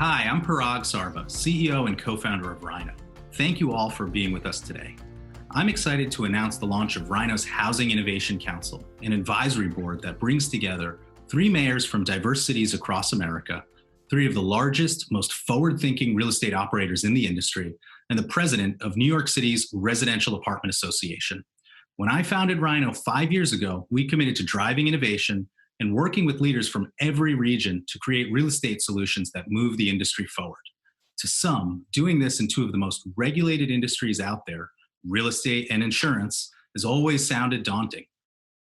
Hi, I'm Parag Sarva, CEO and co-founder of Rhino. Thank you all for being with us today. I'm excited to announce the launch of Rhino's Housing Innovation Council, an advisory board that brings together 3 mayors from diverse cities across America, 3 of the largest, most forward-thinking real estate operators in the industry, and the president of New York City's Residential Apartment Association. When I founded Rhino 5 years ago, we committed to driving innovation and working with leaders from every region to create real estate solutions that move the industry forward. To some, doing this in 2 of the most regulated industries out there, real estate and insurance, has always sounded daunting.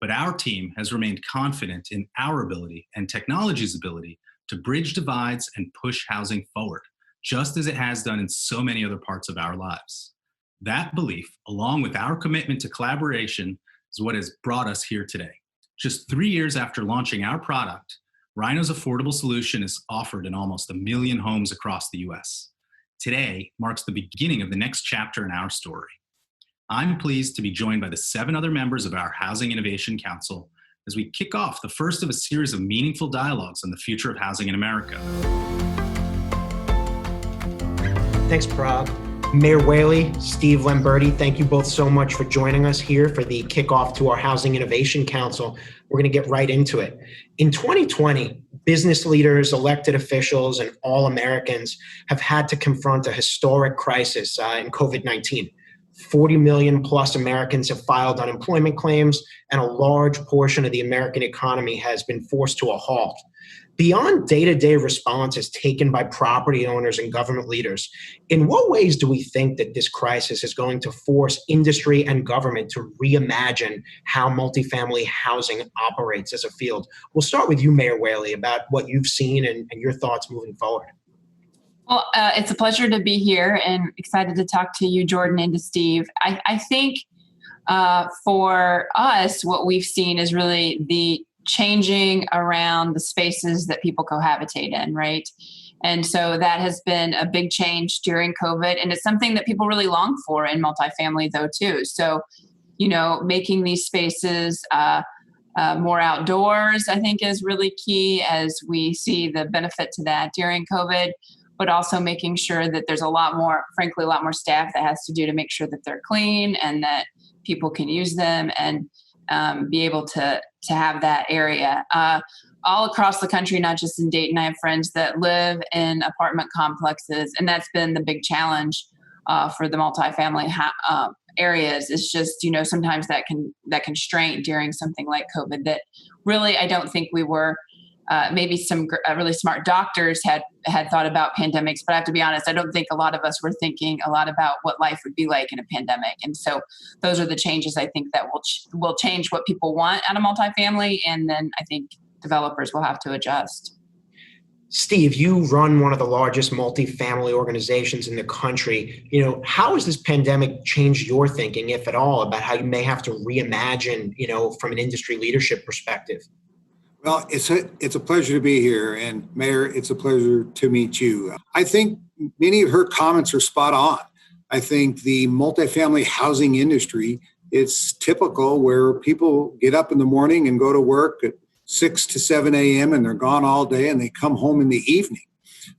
But our team has remained confident in our ability and technology's ability to bridge divides and push housing forward, just as it has done in so many other parts of our lives. That belief, along with our commitment to collaboration, is what has brought us here today. Just 3 years after launching our product, Rhino's affordable solution is offered in almost 1 million homes across the US. Today marks the beginning of the next chapter in our story. I'm pleased to be joined by the 7 other members of our Housing Innovation Council as we kick off the first of a series of meaningful dialogues on the future of housing in America. Thanks, Parag. Mayor Whaley, Steve Lamberti, thank you both so much for joining us here for the kickoff to our Housing Innovation Council. We're going to get right into it. In 2020, business leaders, elected officials, and all Americans have had to confront a historic crisis in COVID-19. 40 million plus Americans have filed unemployment claims, and a large portion of the American economy has been forced to a halt. Beyond day-to-day responses taken by property owners and government leaders, in what ways do we think that this crisis is going to force industry and government to reimagine how multifamily housing operates as a field? We'll start with you, Mayor Whaley, about what you've seen and your thoughts moving forward. Well, it's a pleasure to be here and excited to talk to you, Jordan, and to Steve. I think for us, what we've seen is really the changing around the spaces that people cohabitate in, right? And so that has been a big change during COVID, and it's something that people really long for in multifamily, though, too. So, making these spaces more outdoors, I think, is really key as we see the benefit to that during COVID, but also making sure that there's a lot more staff that has to do to make sure that they're clean and that people can use them and be able to have that area. All across the country, not just in Dayton, I have friends that live in apartment complexes, and that's been the big challenge for the multifamily areas. It's just, sometimes that constraint during something like COVID that really I don't think we were. Maybe some really smart doctors had thought about pandemics, but I have to be honest, I don't think a lot of us were thinking a lot about what life would be like in a pandemic. And so those are the changes I think that will change what people want out of multifamily, and then I think developers will have to adjust. Steve, you run one of the largest multifamily organizations in the country. How has this pandemic changed your thinking, if at all, about how you may have to reimagine, from an industry leadership perspective? Well, it's a pleasure to be here, and Mayor, it's a pleasure to meet you. I think many of her comments are spot on. I think the multifamily housing industry, it's typical where people get up in the morning and go to work at 6 to 7 a.m. and they're gone all day and they come home in the evening.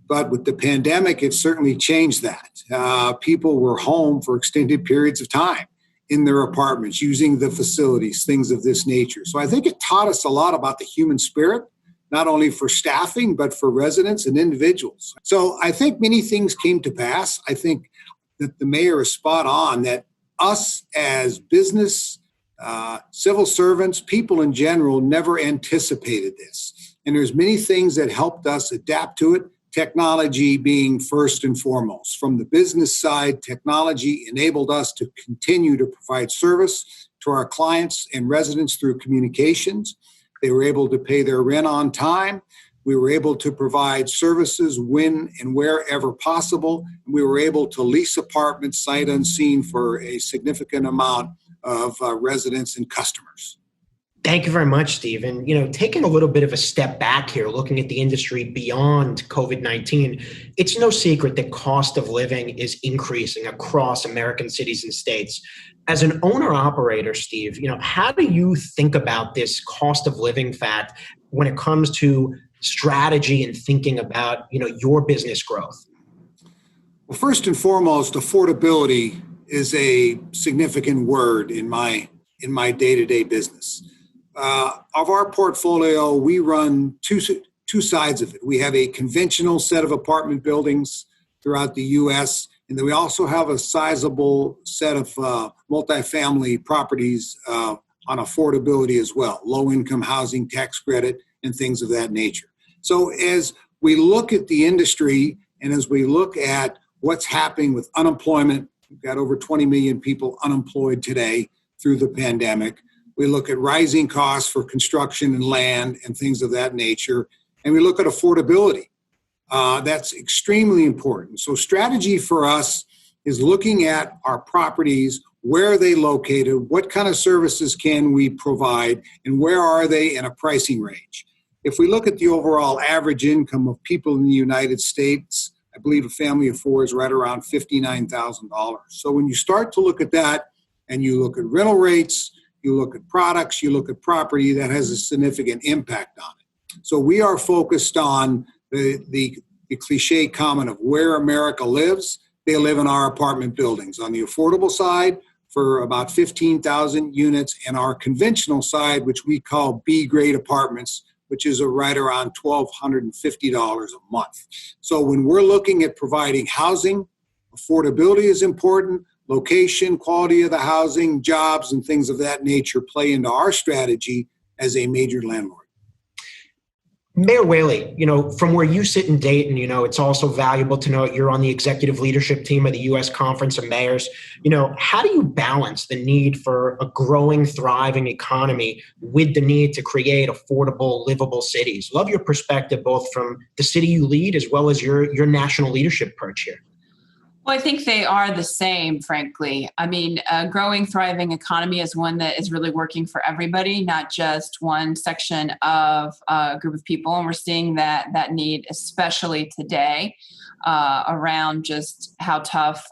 But with the pandemic, it certainly changed that. People were home for extended periods of time in their apartments, using the facilities, things of this nature. So I think it taught us a lot about the human spirit, not only for staffing, but for residents and individuals. So I think many things came to pass. I think that the mayor is spot on that us as business, civil servants, people in general, never anticipated this. And there's many things that helped us adapt to it. Technology being first and foremost. From the business side, technology enabled us to continue to provide service to our clients and residents through communications. They were able to pay their rent on time. We were able to provide services when and wherever possible. We were able to lease apartments sight unseen for a significant amount of residents and customers. Thank you very much, Steve. And, taking a little bit of a step back here, looking at the industry beyond COVID-19, it's no secret that cost of living is increasing across American cities and states. As an owner-operator, Steve, how do you think about this cost of living fact when it comes to strategy in thinking about, your business growth? Well, first and foremost, affordability is a significant word in my day-to-day business. Of our portfolio, we run two sides of it. We have a conventional set of apartment buildings throughout the U.S., and then we also have a sizable set of multifamily properties on affordability as well, low-income housing tax credit and things of that nature. So as we look at the industry and as we look at what's happening with unemployment, we've got over 20 million people unemployed today through the pandemic. We look at rising costs for construction and land and things of that nature, and we look at affordability. That's extremely important. So strategy for us is looking at our properties, where are they located, what kind of services can we provide, and where are they in a pricing range. If we look at the overall average income of people in the United States, I believe a family of four is right around $59,000. So when you start to look at that and you look at rental rates, you look at products, you look at property, that has a significant impact on it. So we are focused on the cliche comment of where America lives. They live in our apartment buildings. On the affordable side, for about 15,000 units, and our conventional side, which we call B-grade apartments, which is right around $1,250 a month. So when we're looking at providing housing, affordability is important, location, quality of the housing, jobs, and things of that nature play into our strategy as a major landlord. Mayor Whaley, from where you sit in Dayton, it's also valuable to know you're on the executive leadership team of the U.S. Conference of Mayors. How do you balance the need for a growing, thriving economy with the need to create affordable, livable cities? Love your perspective, both from the city you lead as well as your national leadership perch here. Well, I think they are the same, frankly. I mean, a growing, thriving economy is one that is really working for everybody, not just one section of a group of people. And we're seeing that need, especially today, around just how tough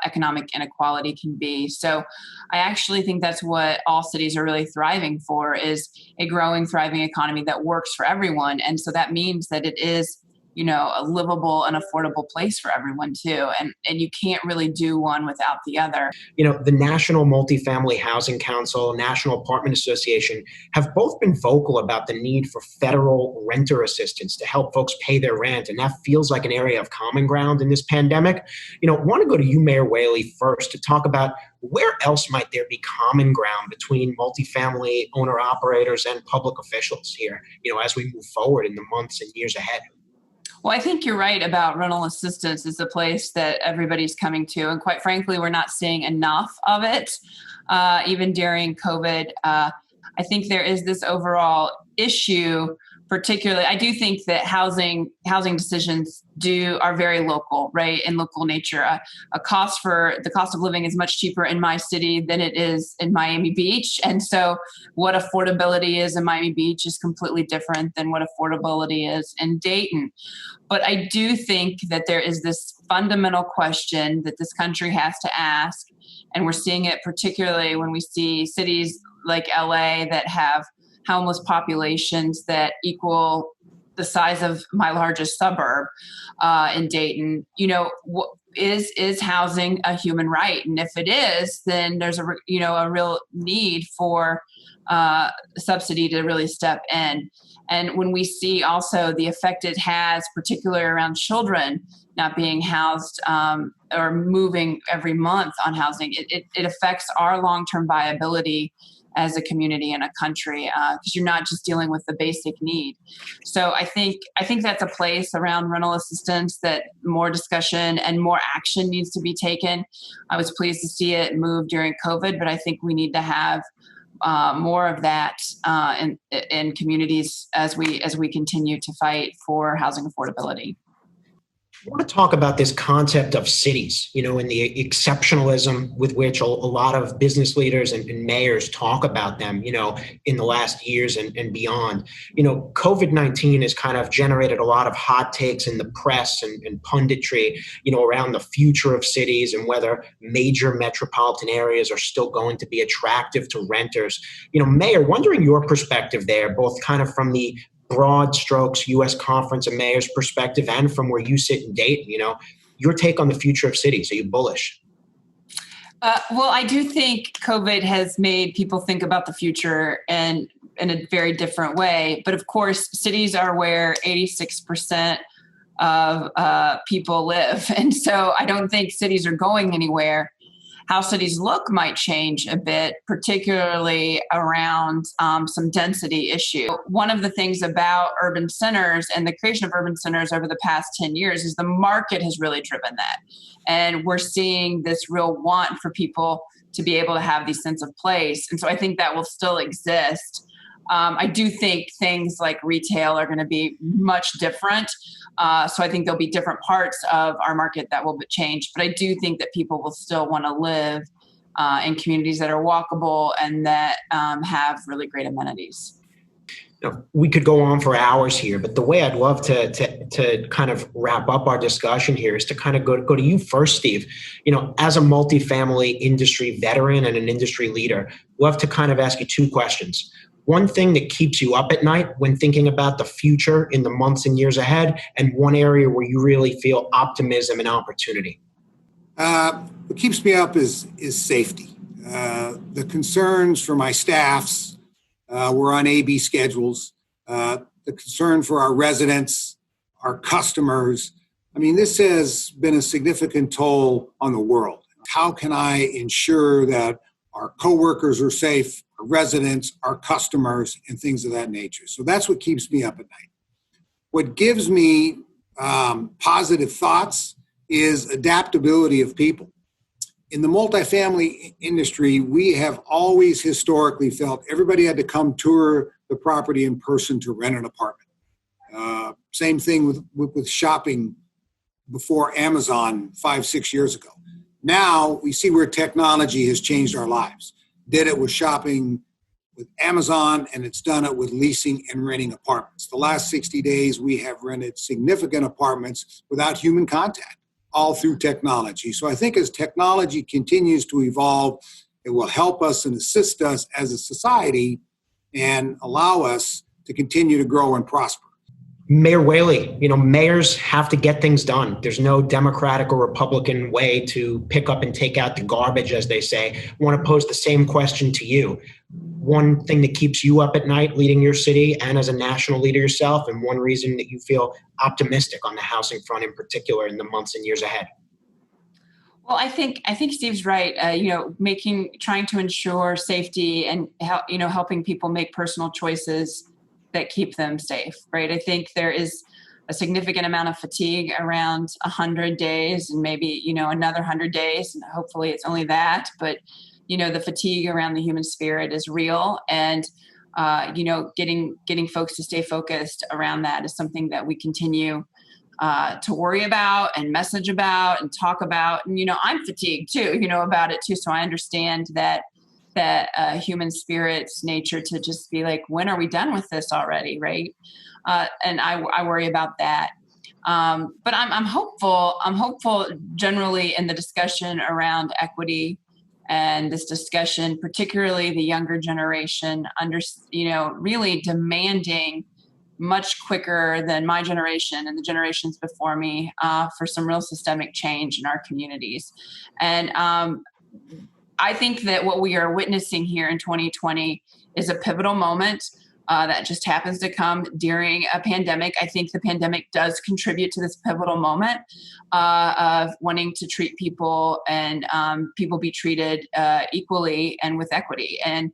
economic inequality can be. So I actually think that's what all cities are really thriving for, is a growing, thriving economy that works for everyone. And so that means that it is a livable and affordable place for everyone too. And you can't really do one without the other. The National Multifamily Housing Council, National Apartment Association have both been vocal about the need for federal renter assistance to help folks pay their rent. And that feels like an area of common ground in this pandemic. Want to go to you, Mayor Whaley, first to talk about where else might there be common ground between multifamily owner operators and public officials here, as we move forward in the months and years ahead. Well, I think you're right about rental assistance is a place that everybody's coming to. And quite frankly, we're not seeing enough of it, even during COVID. I think there is this overall issue, particularly, I do think that housing decisions are very local, right? In local nature. The cost of living is much cheaper in my city than it is in Miami Beach. And so what affordability is in Miami Beach is completely different than what affordability is in Dayton. But I do think that there is this fundamental question that this country has to ask. And we're seeing it particularly when we see cities like LA that have homeless populations that equal the size of my largest suburb in Dayton. Is housing a human right? And if it is, then there's a real need for subsidy to really step in. And when we see also the effect it has, particularly around children not being housed or moving every month on housing, it affects our long-term viability as a community and a country, because you're not just dealing with the basic need. So I think that's a place around rental assistance that more discussion and more action needs to be taken. I was pleased to see it move during COVID, but I think we need to have more of that in communities as we continue to fight for housing affordability. I want to talk about this concept of cities, and the exceptionalism with which a lot of business leaders and mayors talk about them, in the last years and beyond. COVID-19 has kind of generated a lot of hot takes in the press and punditry, around the future of cities and whether major metropolitan areas are still going to be attractive to renters. Mayor, wondering your perspective there, both kind of from the broad strokes U.S. Conference of Mayors perspective and from where you sit in Dayton, your take on the future of cities. Are you bullish? Well, I do think COVID has made people think about the future and in a very different way. But of course, cities are where 86% of people live. And so I don't think cities are going anywhere. How cities look might change a bit, particularly around some density issue. One of the things about urban centers and the creation of urban centers over the past 10 years is the market has really driven that. And we're seeing this real want for people to be able to have these sense of place. And so I think that will still exist. I do think things like retail are going to be much different. So I think there'll be different parts of our market that will change. But I do think that people will still want to live in communities that are walkable and that have really great amenities. We could go on for hours here, but the way I'd love to kind of wrap up our discussion here is to kind of go to you first, Steve. As a multifamily industry veteran and an industry leader, love to kind of ask you two questions. One thing that keeps you up at night when thinking about the future in the months and years ahead, and one area where you really feel optimism and opportunity. What keeps me up is safety. The concerns for my staffs, we're on AB schedules, the concern for our residents, our customers. This has been a significant toll on the world. How can I ensure that our coworkers are safe, our residents, our customers, and things of that nature? So that's what keeps me up at night. What gives me positive thoughts is adaptability of people. In the multifamily industry, we have always historically felt everybody had to come tour the property in person to rent an apartment. Same thing with shopping before Amazon 5-6 years ago. Now we see where technology has changed our lives. Did it with shopping with Amazon, and it's done it with leasing and renting apartments. The last 60 days, we have rented significant apartments without human contact, all through technology. So I think as technology continues to evolve, it will help us and assist us as a society and allow us to continue to grow and prosper. Mayor Whaley, mayors have to get things done. There's no Democratic or Republican way to pick up and take out the garbage, as they say. I want to pose the same question to you. One thing that keeps you up at night leading your city and as a national leader yourself, and one reason that you feel optimistic on the housing front in particular in the months and years ahead. Well, I think Steve's right. Trying to ensure safety and helping people make personal choices that keep them safe, right? I think there is a significant amount of fatigue around 100 days and maybe, another 100 days. And hopefully it's only that, but, the fatigue around the human spirit is real. And, getting folks to stay focused around that is something that we continue to worry about and message about and talk about. And, I'm fatigued too, about it too. So I understand that human spirit's nature to just be like, when are we done with this already, right? And I worry about that. But I'm hopeful. I'm hopeful generally in the discussion around equity and this discussion, particularly the younger generation, really demanding much quicker than my generation and the generations before me for some real systemic change in our communities. And I think that what we are witnessing here in 2020 is a pivotal moment that just happens to come during a pandemic. I think the pandemic does contribute to this pivotal moment of wanting to treat people and people be treated equally and with equity. And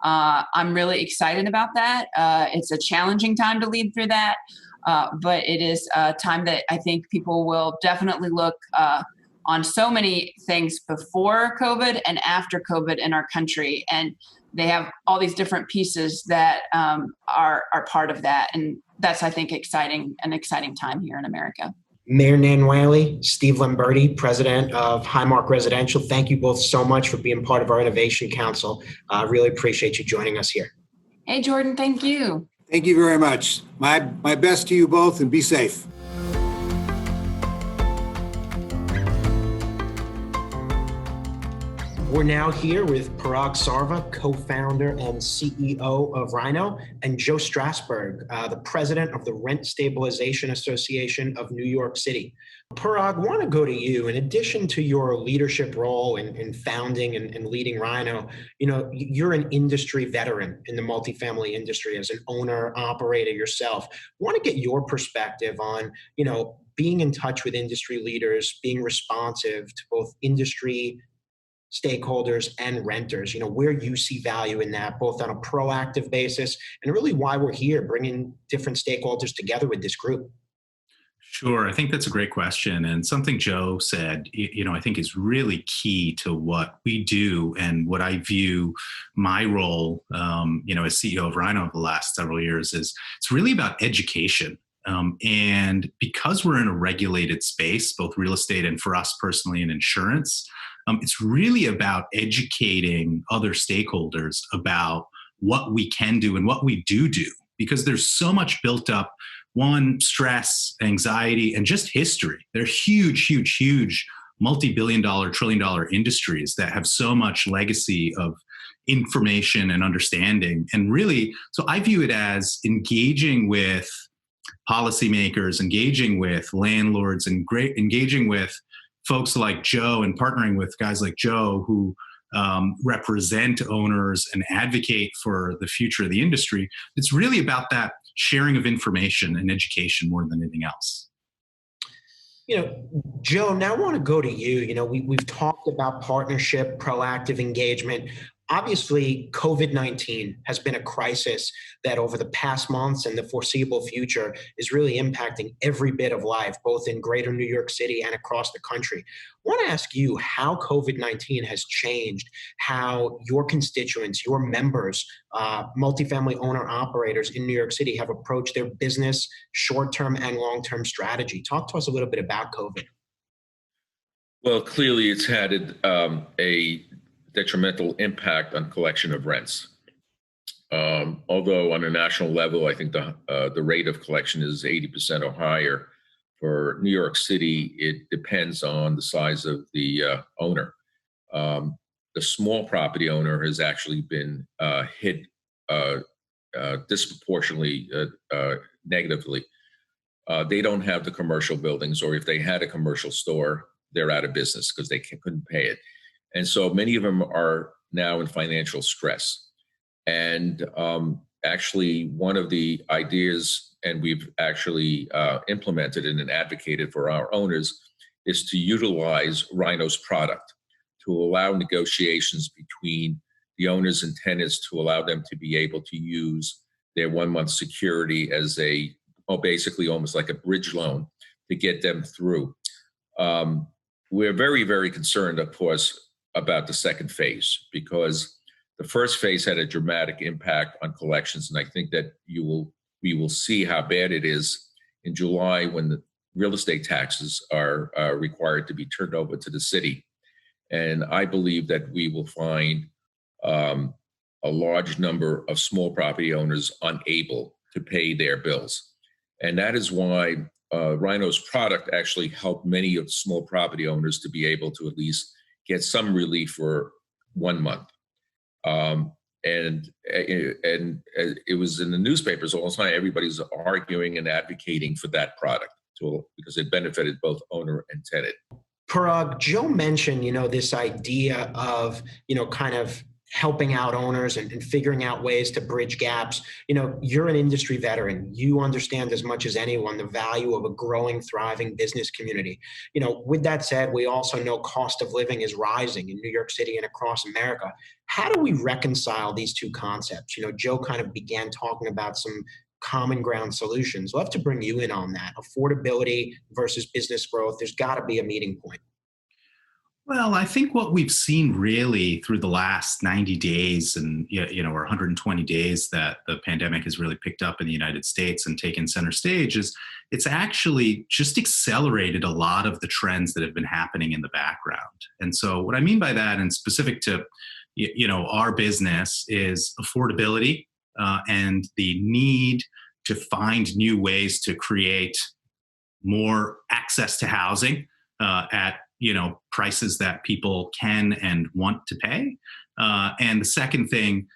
I'm really excited about that. It's a challenging time to lead through that, but it is a time that I think people will definitely look on so many things before COVID and after COVID in our country. And they have all these different pieces that are part of that. And that's, I think, an exciting time here in America. Mayor Nan Whaley, Steve Lamberti, President of Highmark Residential, thank you both so much for being part of our Innovation Council. I really appreciate you joining us here. Hey, Jordan, thank you. Thank you very much. My best to you both, and be safe. We're now here with Parag Sarva, co-founder and CEO of Rhino, and Joe Strasberg, the president of the Rent Stabilization Association of New York City. Parag, I want to go to you. In addition to your leadership role in founding and leading Rhino, you're an industry veteran in the multifamily industry as an owner, operator yourself. I want to get your perspective on, being in touch with industry leaders, being responsive to both industry stakeholders and renters, where you see value in that, both on a proactive basis and really why we're here, bringing different stakeholders together with this group. Sure. I think that's a great question. And something Joe said, I think is really key to what we do and what I view my role, as CEO of Rhino over the last several years is it's really about education. And because we're in a regulated space, both real estate and for us personally in insurance, it's really about educating other stakeholders about what we can do and what we do, because there's so much built up, one, stress, anxiety, and just history. They're huge multi-billion-dollar, trillion-dollar industries that have so much legacy of information and understanding. And really, so I view it as engaging with policymakers, engaging with landlords, and engaging with folks like Joe and partnering with guys like Joe who represent owners and advocate for the future of the industry. It's really about that sharing of information and education more than anything else. Joe, now I want to go to you. We've talked about partnership, proactive engagement. Obviously, COVID-19 has been a crisis that over the past months and the foreseeable future is really impacting every bit of life, both in greater New York City and across the country. I want to ask you how COVID-19 has changed how your constituents, your members, multifamily owner operators in New York City have approached their business, short-term and long-term strategy. Talk to us a little bit about COVID. Well, clearly it's had a detrimental impact on collection of rents. Although on a national level, I think the rate of collection is 80% or higher. For New York City, it depends on the size of the owner. The small property owner has actually been hit disproportionately negatively. They don't have the commercial buildings, or if they had a commercial store, they're out of business because they couldn't pay it. And so many of them are now in financial stress. And actually, one of the ideas, and we've actually implemented it and advocated for our owners, is to utilize Rhino's product to allow negotiations between the owners and tenants to allow them to be able to use their 1 month security as basically almost like a bridge loan to get them through. We're very, very concerned, of course, about the second phase, because the first phase had a dramatic impact on collections. And I think that we will see how bad it is in July when the real estate taxes are required to be turned over to the city. And I believe that we will find a large number of small property owners unable to pay their bills. And that is why Rhino's product actually helped many of the small property owners to be able to at least get some relief for 1 month. And it was in the newspapers all the time. Everybody's arguing and advocating for that product because it benefited both owner and tenant. Parag, Joe mentioned, this idea of, kind of helping out owners and figuring out ways to bridge gaps. You're an industry veteran. You understand as much as anyone the value of a growing, thriving business community. With that said, we also know cost of living is rising in New York City and across America. How do we reconcile these two concepts? Joe kind of began talking about some common ground solutions. Love to bring you in on that. Affordability versus business growth. There's got to be a meeting point. Well, I think what we've seen really through the last 90 days and, or 120 days that the pandemic has really picked up in the United States and taken center stage is it's actually just accelerated a lot of the trends that have been happening in the background. And so what I mean by that, and specific to, our business, is affordability and the need to find new ways to create more access to housing at prices that people can and want to pay. And the second thing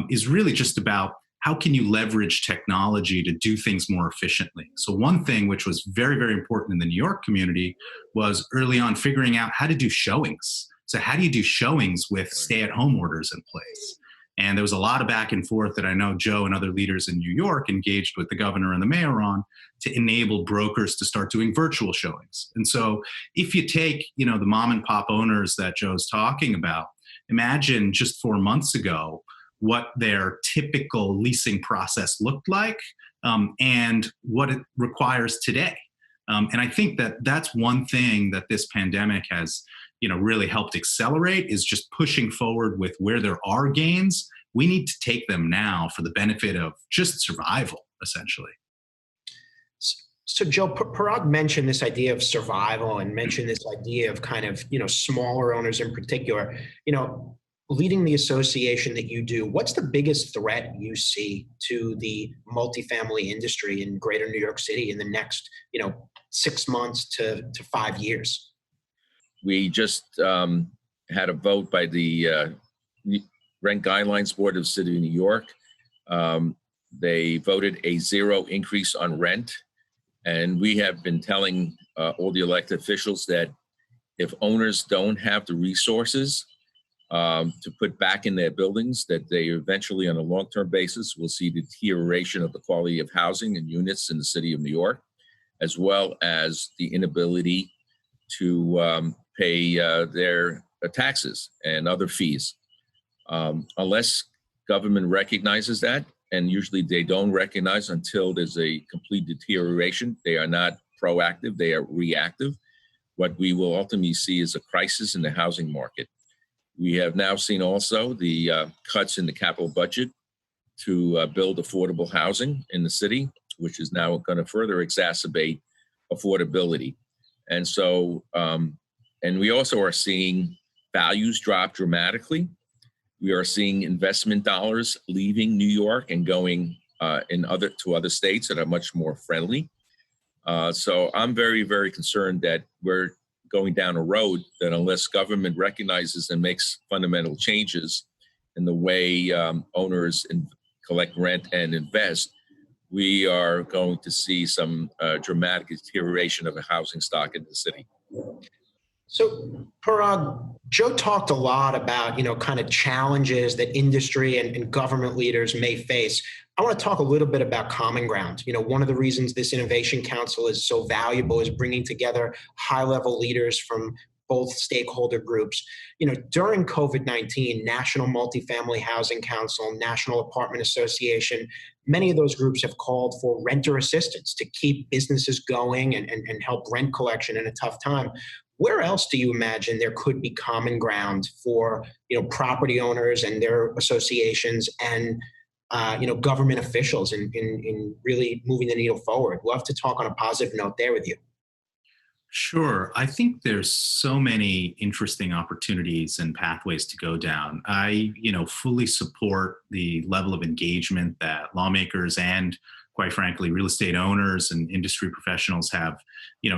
is really just about how can you leverage technology to do things more efficiently. So one thing which was very, very important in the New York community was early on figuring out how to do showings. So how do you do showings with stay-at-home orders in place? And there was a lot of back and forth that I know Joe and other leaders in New York engaged with the governor and the mayor on to enable brokers to start doing virtual showings. And so if you take, the mom and pop owners that Joe's talking about, imagine just 4 months ago what their typical leasing process looked like and what it requires today. And I think that that's one thing that this pandemic has really helped accelerate is just pushing forward with where there are gains. We need to take them now for the benefit of just survival, essentially. So Joe, Parag mentioned this idea of survival and mentioned this idea of kind of, smaller owners in particular, leading the association that you do. What's the biggest threat you see to the multifamily industry in greater New York City in the next, 6 months to 5 years? We just had a vote by the Rent Guidelines Board of the City of New York. They voted a 0 increase on rent. And we have been telling all the elected officials that if owners don't have the resources to put back in their buildings, that they eventually on a long-term basis will see deterioration of the quality of housing and units in the City of New York, as well as the inability to pay their taxes and other fees. Unless government recognizes that, and usually they don't recognize until there's a complete deterioration. They are not proactive, they are reactive. What we will ultimately see is a crisis in the housing market. We have now seen also the cuts in the capital budget to build affordable housing in the city, which is now going to further exacerbate affordability. And so, and we also are seeing values drop dramatically. We are seeing investment dollars leaving New York and going to other states that are much more friendly. So I'm very, very concerned that we're going down a road that unless government recognizes and makes fundamental changes in the way owners collect rent and invest, we are going to see some dramatic deterioration of the housing stock in the city. So, Parag, Joe talked a lot about, kind of challenges that industry and government leaders may face. I want to talk a little bit about common ground. One of the reasons this Innovation Council is so valuable is bringing together high-level leaders from both stakeholder groups. During COVID-19, National Multifamily Housing Council, National Apartment Association, many of those groups have called for renter assistance to keep businesses going and help rent collection in a tough time. Where else do you imagine there could be common ground for property owners and their associations and government officials in really moving the needle forward? Love to talk on a positive note there with you. Sure. I think there's so many interesting opportunities and pathways to go down. I, fully support the level of engagement that lawmakers and, quite frankly, real estate owners and industry professionals have,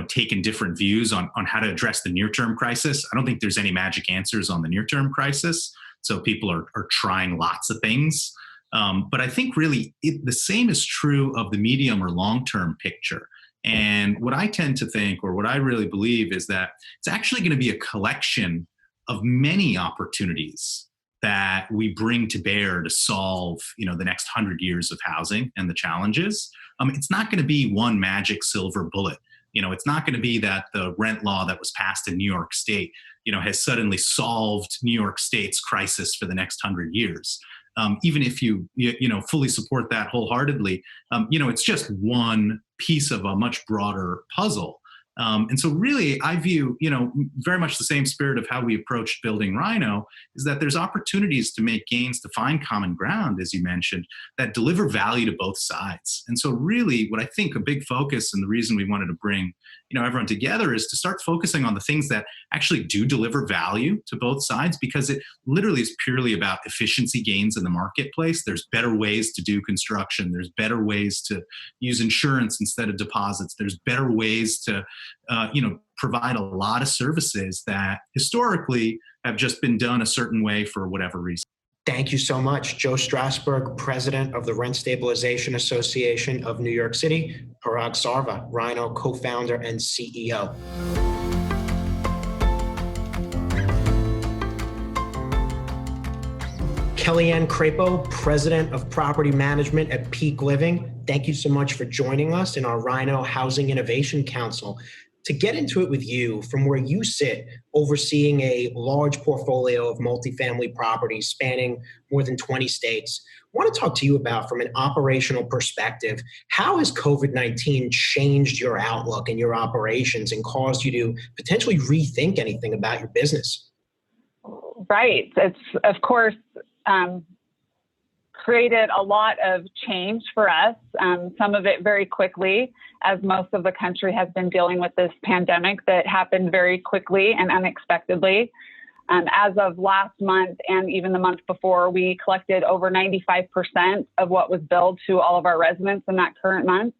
taken different views on how to address the near-term crisis. I don't think there's any magic answers on the near-term crisis. So people are trying lots of things. But I think really the same is true of the medium or long-term picture. And what I tend to think, or what I really believe, is that it's actually going to be a collection of many opportunities that we bring to bear to solve, the next 100 years of housing and the challenges. It's not going to be one magic silver bullet. It's not going to be that the rent law that was passed in New York State, has suddenly solved New York State's crisis for the next 100 years. Even if you fully support that wholeheartedly, it's just one piece of a much broader puzzle. And so really, I view, very much the same spirit of how we approached building Rhino, is that there's opportunities to make gains, to find common ground, as you mentioned, that deliver value to both sides. And so really what I think a big focus, and the reason we wanted to bring, everyone together, is to start focusing on the things that actually do deliver value to both sides, because it literally is purely about efficiency gains in the marketplace. There's better ways to do construction. There's better ways to use insurance instead of deposits. There's better ways to, provide a lot of services that historically have just been done a certain way for whatever reason. Thank you so much. Joe Strasberg, President of the Rent Stabilization Association of New York City. Parag Sarva, Rhino co-founder and CEO. Kellyanne Crapo, President of Property Management at Peak Living. Thank you so much for joining us in our Rhino Housing Innovation Council. To get into it with you, from where you sit, overseeing a large portfolio of multifamily properties spanning more than 20 states, I want to talk to you about, from an operational perspective, how has COVID-19 changed your outlook and your operations and caused you to potentially rethink anything about your business? Right. It's, of course, created a lot of change for us, some of it very quickly, as most of the country has been dealing with this pandemic that happened very quickly and unexpectedly. As of last month and even the month before, we collected over 95% of what was billed to all of our residents in that current month.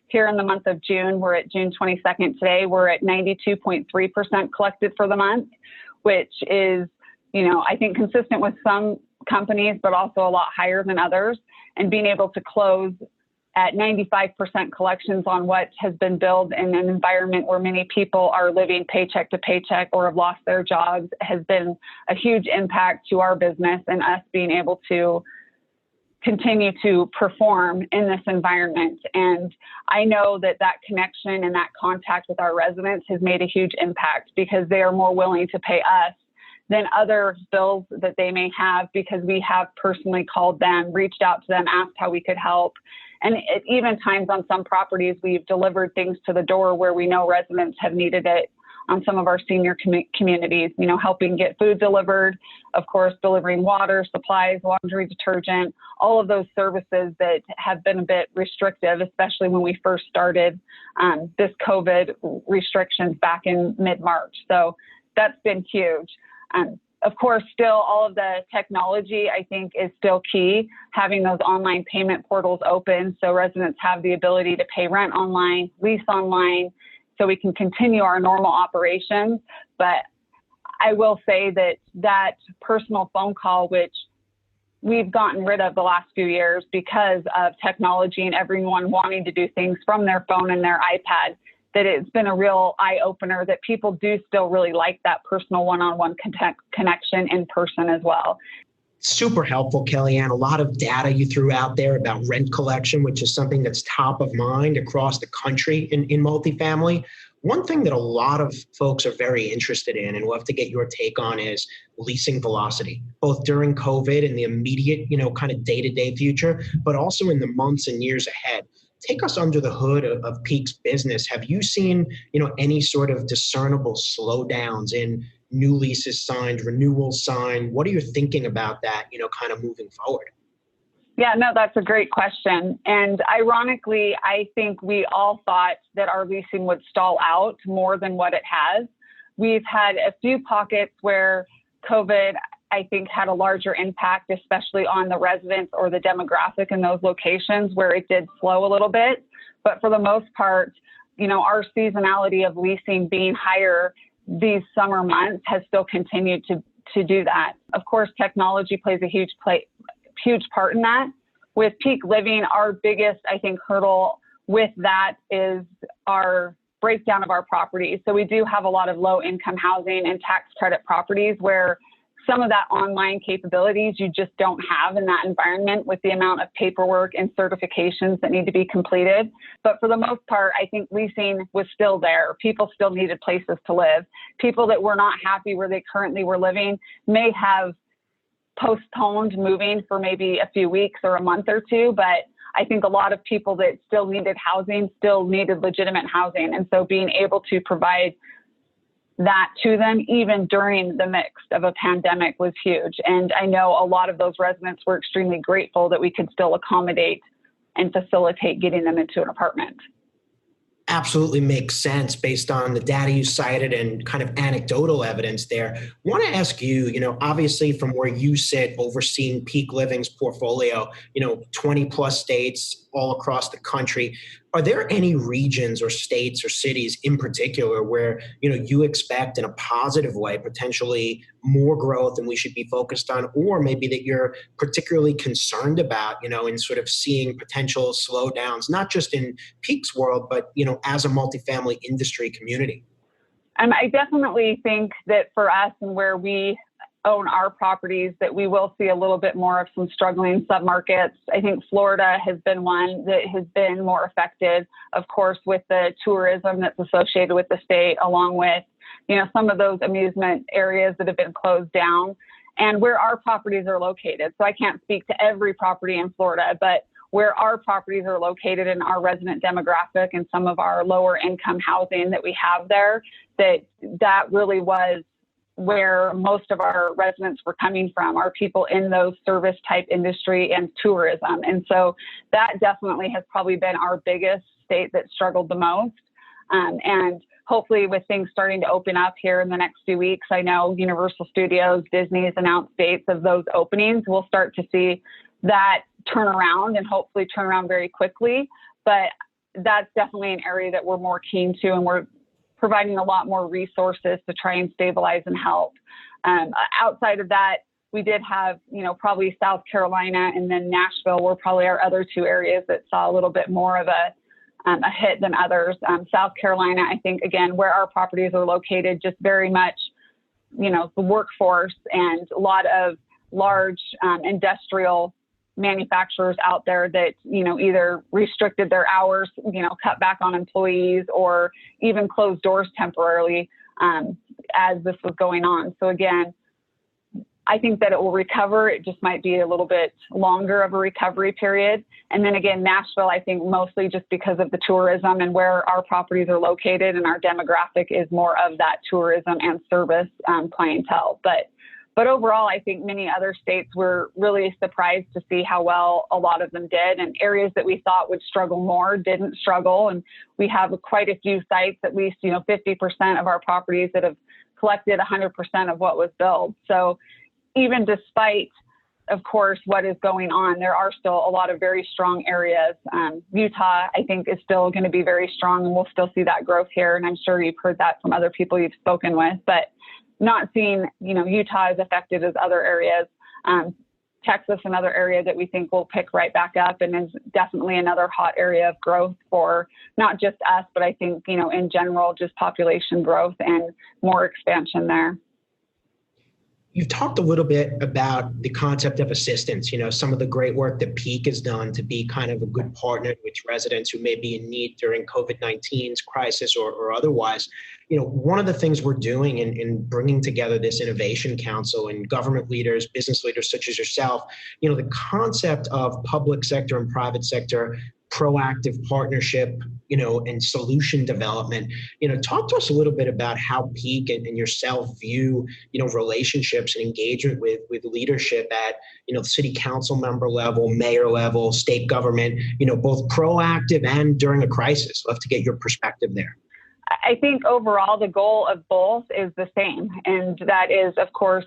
Here in the month of June, we're at June 22nd today, we're at 92.3% collected for the month, which is, I think consistent with some companies, but also a lot higher than others. And being able to close at 95% collections on what has been billed in an environment where many people are living paycheck to paycheck or have lost their jobs has been a huge impact to our business and us being able to continue to perform in this environment. And I know that that connection and that contact with our residents has made a huge impact, because they are more willing to pay us than other bills that they may have, because we have personally called them, reached out to them, asked how we could help. And even times on some properties, we've delivered things to the door where we know residents have needed it. On some of our senior communities, helping get food delivered, of course, delivering water, supplies, laundry detergent, all of those services that have been a bit restrictive, especially when we first started this COVID restrictions back in mid-March. So that's been huge. Of course, still all of the technology, I think, is still key. Having those online payment portals open so residents have the ability to pay rent online, lease online, so we can continue our normal operations. But I will say that personal phone call, which we've gotten rid of the last few years because of technology and everyone wanting to do things from their phone and their iPad, that it's been a real eye-opener that people do still really like that personal one-on-one connection in person as well. Super helpful, Kellyanne. A lot of data you threw out there about rent collection, which is something that's top of mind across the country in multifamily. One thing that a lot of folks are very interested in, and we'll have to get your take on, is leasing velocity, both during COVID and the immediate, kind of day-to-day future, but also in the months and years ahead. Take us under the hood of Peak's business. Have you seen, any sort of discernible slowdowns in new leases signed, renewals signed? What are you thinking about that, kind of moving forward? Yeah, no, that's a great question. And ironically, I think we all thought that our leasing would stall out more than what it has. We've had a few pockets where COVID, I think, had a larger impact, especially on the residents or the demographic in those locations where it did slow a little bit. But for the most part, our seasonality of leasing being higher these summer months has still continued to do that. Of course, technology plays a huge part in that. With Peak Living, our biggest, I think, hurdle with that is our breakdown of our properties. So we do have a lot of low income housing and tax credit properties where some of that online capabilities you just don't have in that environment with the amount of paperwork and certifications that need to be completed. But for the most part, I think leasing was still there. People still needed places to live. People that were not happy where they currently were living may have postponed moving for maybe a few weeks or a month or two, but I think a lot of people that still needed housing still needed legitimate housing. And so being able to provide that to them, even during the midst of a pandemic, was huge. And I know a lot of those residents were extremely grateful that we could still accommodate and facilitate getting them into an apartment. Absolutely makes sense based on the data you cited and kind of anecdotal evidence there. I want to ask you, obviously from where you sit overseeing Peak Living's portfolio, 20 plus states all across the country, Are there any regions or states or cities in particular where, you expect in a positive way, potentially more growth and we should be focused on, or maybe that you're particularly concerned about, in sort of seeing potential slowdowns, not just in Peak's world, but, as a multifamily industry community? I definitely think that for us and where we own our properties, that we will see a little bit more of some struggling submarkets. I think Florida has been one that has been more affected, of course, with the tourism that's associated with the state, along with, some of those amusement areas that have been closed down and where our properties are located. So I can't speak to every property in Florida, but where our properties are located in our resident demographic and some of our lower income housing that we have there, that really was where most of our residents were coming from, are people in those service type industry and tourism. And so that definitely has probably been our biggest state that struggled the most. And hopefully with things starting to open up here in the next few weeks, I know Universal Studios, Disney's announced dates of those openings. We'll start to see that turn around and hopefully turn around very quickly. But that's definitely an area that we're more keen to, and we're providing a lot more resources to try and stabilize and help. Outside of that, we did have, probably South Carolina and then Nashville were probably our other two areas that saw a little bit more of a hit than others. South Carolina, I think, again, where our properties are located, just very much, the workforce and a lot of large industrial manufacturers out there that, either restricted their hours, cut back on employees or even closed doors temporarily as this was going on. So again, I think that it will recover. It just might be a little bit longer of a recovery period. And then again, Nashville, I think mostly just because of the tourism and where our properties are located and our demographic is more of that tourism and service clientele. But overall, I think many other states were really surprised to see how well a lot of them did, and areas that we thought would struggle more didn't struggle. And we have quite a few sites, at least, 50% of our properties that have collected 100% of what was billed. So even despite, of course, what is going on, there are still a lot of very strong areas. Utah, I think, is still going to be very strong, and we'll still see that growth here. And I'm sure you've heard that from other people you've spoken with, but not seeing, Utah as affected as other areas. Texas, another area that we think will pick right back up and is definitely another hot area of growth for not just us, but I think, in general, just population growth and more expansion there. You've talked a little bit about the concept of assistance, some of the great work that Peak has done to be kind of a good partner with residents who may be in need during COVID-19's crisis or otherwise. One of the things we're doing in bringing together this innovation council and government leaders, business leaders such as yourself, the concept of public sector and private sector proactive partnership, and solution development. Talk to us a little bit about how Peak and yourself view, relationships and engagement with leadership at, city council member level, mayor level, state government, both proactive and during a crisis. Love to get your perspective there. I think overall the goal of both is the same, and that is, of course,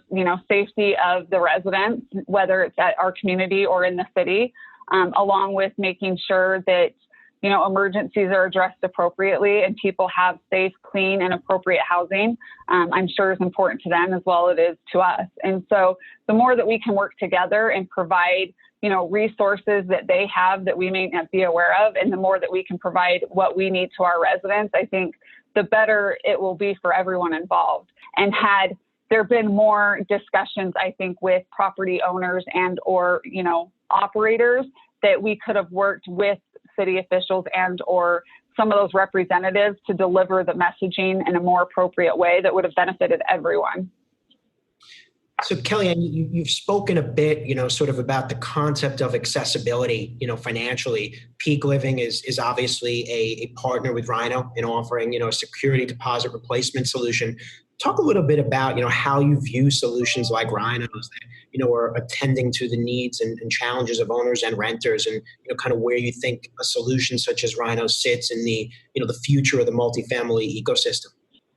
safety of the residents, whether it's at our community or in the city, along with making sure that, emergencies are addressed appropriately and people have safe, clean, and appropriate housing. I'm sure is important to them as well as it is to us. And so the more that we can work together and provide, resources that they have that we may not be aware of, and the more that we can provide what we need to our residents, I think the better it will be for everyone involved. And had there been more discussions, I think, with property owners and or, operators, that we could have worked with city officials and or some of those representatives to deliver the messaging in a more appropriate way that would have benefited everyone. So Kellyanne, you've spoken a bit, sort of about the concept of accessibility, financially. Peak Living is obviously a partner with Rhino in offering, a security deposit replacement solution. Talk a little bit about, how you view solutions like Rhino's that, are attending to the needs and challenges of owners and renters, and, kind of where you think a solution such as Rhino sits in the, the future of the multifamily ecosystem.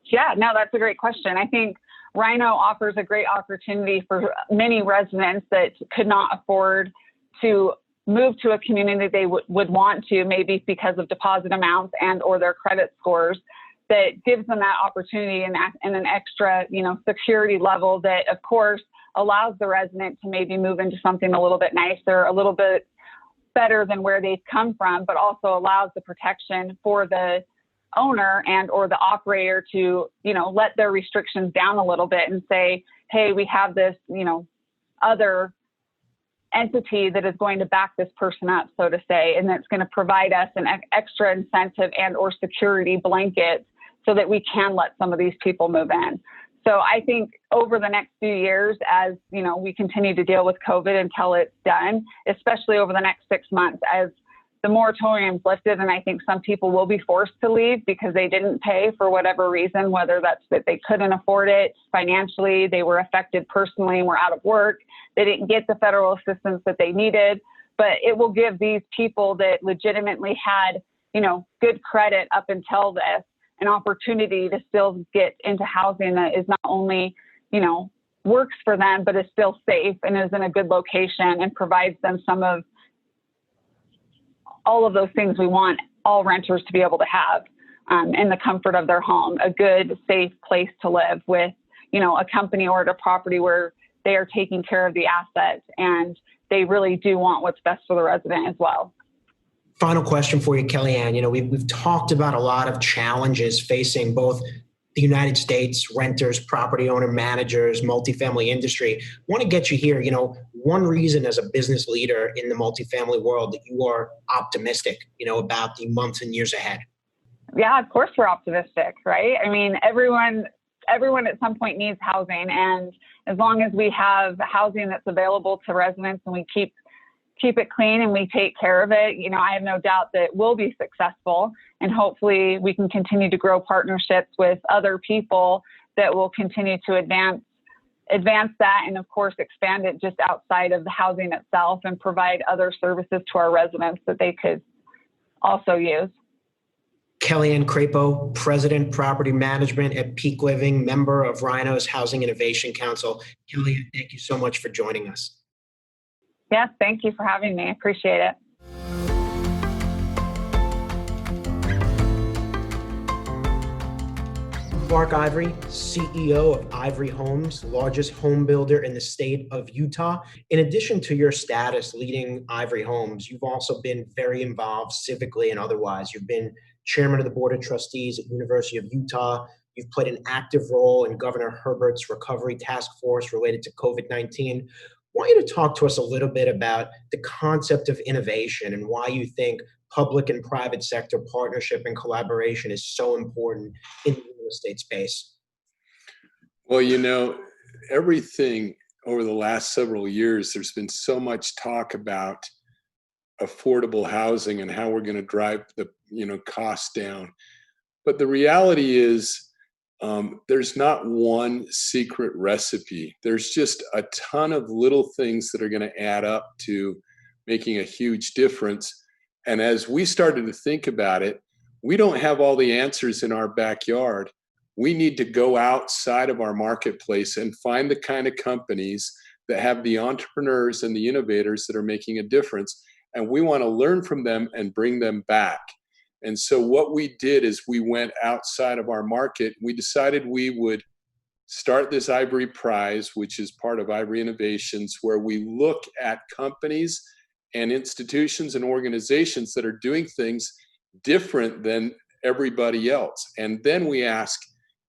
Yeah, no, that's a great question. I think Rhino offers a great opportunity for many residents that could not afford to move to a community they would want to, maybe because of deposit amounts and or their credit scores, that gives them that opportunity and an extra, security level that, of course, allows the resident to maybe move into something a little bit nicer, a little bit better than where they've come from, but also allows the protection for the owner and or the operator to, let their restrictions down a little bit and say, hey, we have this, other entity that is going to back this person up, so to say, and that's going to provide us an extra incentive and or security blanket so that we can let some of these people move in. So I think over the next few years, as we continue to deal with COVID until it's done, especially over the next 6 months, as the moratorium's lifted, and I think some people will be forced to leave because they didn't pay for whatever reason, whether that's that they couldn't afford it financially, they were affected personally and were out of work, they didn't get the federal assistance that they needed. But it will give these people that legitimately had, good credit up until this, an opportunity to still get into housing that is not only, works for them, but is still safe and is in a good location and provides them some of all of those things we want all renters to be able to have in the comfort of their home, a good, safe place to live with, a company or a property where they are taking care of the assets and they really do want what's best for the resident as well. Final question for you, Kellyanne. We've talked about a lot of challenges facing both the United States, renters, property owner, managers, multifamily industry. I want to get you here. One reason as a business leader in the multifamily world that you are optimistic, about the months and years ahead. Yeah, of course we're optimistic, right? I mean, everyone at some point needs housing, and as long as we have housing that's available to residents and we keep it clean and we take care of it, I have no doubt that we'll be successful, and hopefully we can continue to grow partnerships with other people that will continue to advance that, and of course expand it just outside of the housing itself and provide other services to our residents that they could also use. Kellyanne Crapo, President, Property Management at Peak Living, member of Rhino's Housing Innovation Council. Kellyanne, thank you so much for joining us. Yes, thank you for having me. I appreciate it. Clark Ivory, CEO of Ivory Homes, largest home builder in the state of Utah. In addition to your status leading Ivory Homes, you've also been very involved civically and otherwise. You've been chairman of the board of trustees at University of Utah. You've played an active role in Governor Herbert's recovery task force related to COVID-19. I want you to talk to us a little bit about the concept of innovation and why you think public and private sector partnership and collaboration is so important in the real estate space. Well, everything over the last several years, there's been so much talk about affordable housing and how we're going to drive the costs down. But the reality is, there's not one secret recipe. There's just a ton of little things that are going to add up to making a huge difference. And as we started to think about it, we don't have all the answers in our backyard. We need to go outside of our marketplace and find the kind of companies that have the entrepreneurs and the innovators that are making a difference. And we want to learn from them and bring them back. And so what we did is we went outside of our market. We decided we would start this Ivory Prize, which is part of Ivory Innovations, where we look at companies and institutions and organizations that are doing things different than everybody else. And then we ask,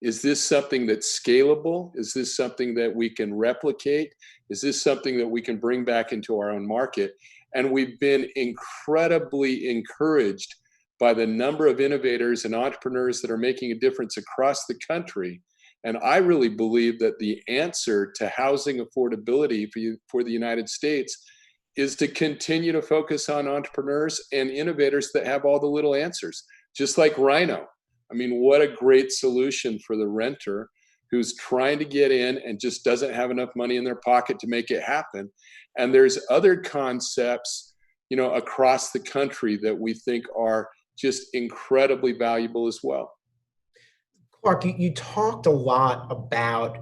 is this something that's scalable? Is this something that we can replicate? Is this something that we can bring back into our own market? And we've been incredibly encouraged by the number of innovators and entrepreneurs that are making a difference across the country. And I really believe that the answer to housing affordability for the United States is to continue to focus on entrepreneurs and innovators that have all the little answers, just like Rhino. I mean, what a great solution for the renter who's trying to get in and just doesn't have enough money in their pocket to make it happen. And there's other concepts, across the country that we think are just incredibly valuable as well. Clark, you talked a lot about,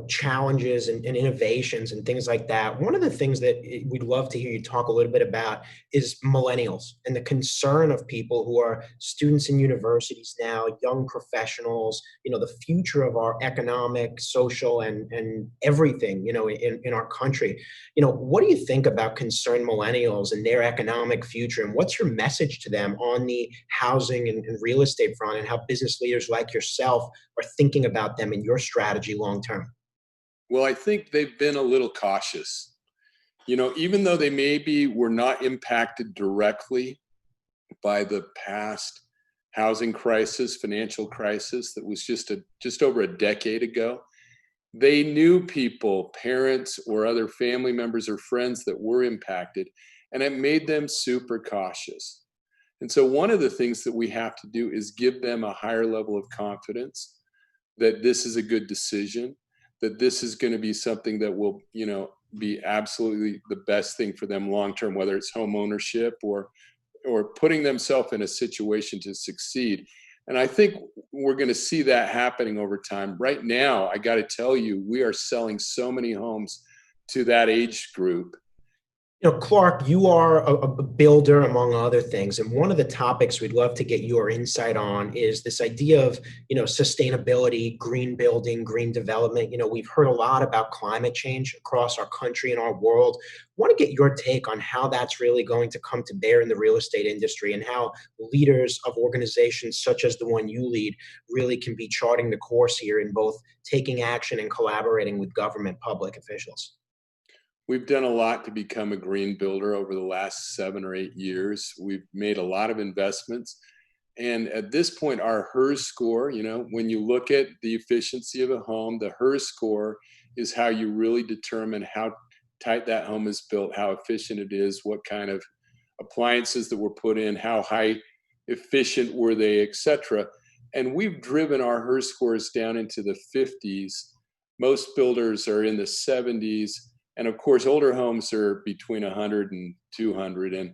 challenges and innovations and things like that. One of the things that we'd love to hear you talk a little bit about is millennials and the concern of people who are students in universities now, young professionals, the future of our economic, social, and everything, in our country. What do you think about concerned millennials and their economic future? And what's your message to them on the housing and real estate front, and how business leaders like yourself are thinking about them in your strategy long term? Well, I think they've been a little cautious. Even though they maybe were not impacted directly by the past housing crisis, financial crisis that was just over a decade ago, they knew people, parents or other family members or friends that were impacted, and it made them super cautious. And so one of the things that we have to do is give them a higher level of confidence that this is a good decision, that this is going to be something that will, be absolutely the best thing for them long term, whether it's home ownership or putting themselves in a situation to succeed. And I think we're going to see that happening over time. Right now, I got to tell you, we are selling so many homes to that age group. Clark, you are a builder, among other things. And one of the topics we'd love to get your insight on is this idea of, sustainability, green building, green development. We've heard a lot about climate change across our country and our world. I want to get your take on how that's really going to come to bear in the real estate industry, and how leaders of organizations such as the one you lead really can be charting the course here in both taking action and collaborating with government public officials. We've done a lot to become a green builder over the last 7 or 8 years. We've made a lot of investments. And at this point, our HERS score, when you look at the efficiency of a home, the HERS score is how you really determine how tight that home is built, how efficient it is, what kind of appliances that were put in, how high efficient were they, et cetera. And we've driven our HERS scores down into the 50s. Most builders are in the 70s. And of course, older homes are between 100 and 200. And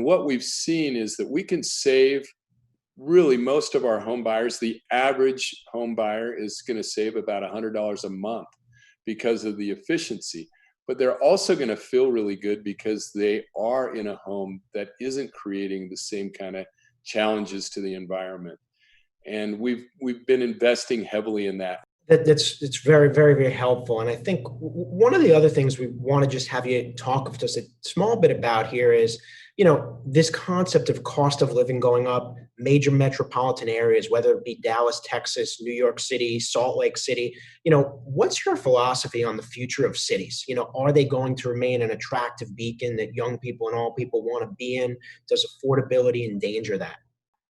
what we've seen is that we can save really most of our home buyers. The average home buyer is going to save about $100 a month because of the efficiency. But they're also going to feel really good because they are in a home that isn't creating the same kind of challenges to the environment. And we've been investing heavily in that. It's very, very, very helpful. And I think one of the other things we want to just have you talk just a small bit about here is, this concept of cost of living going up, major metropolitan areas, whether it be Dallas, Texas, New York City, Salt Lake City. What's your philosophy on the future of cities? Are they going to remain an attractive beacon that young people and all people want to be in? Does affordability endanger that?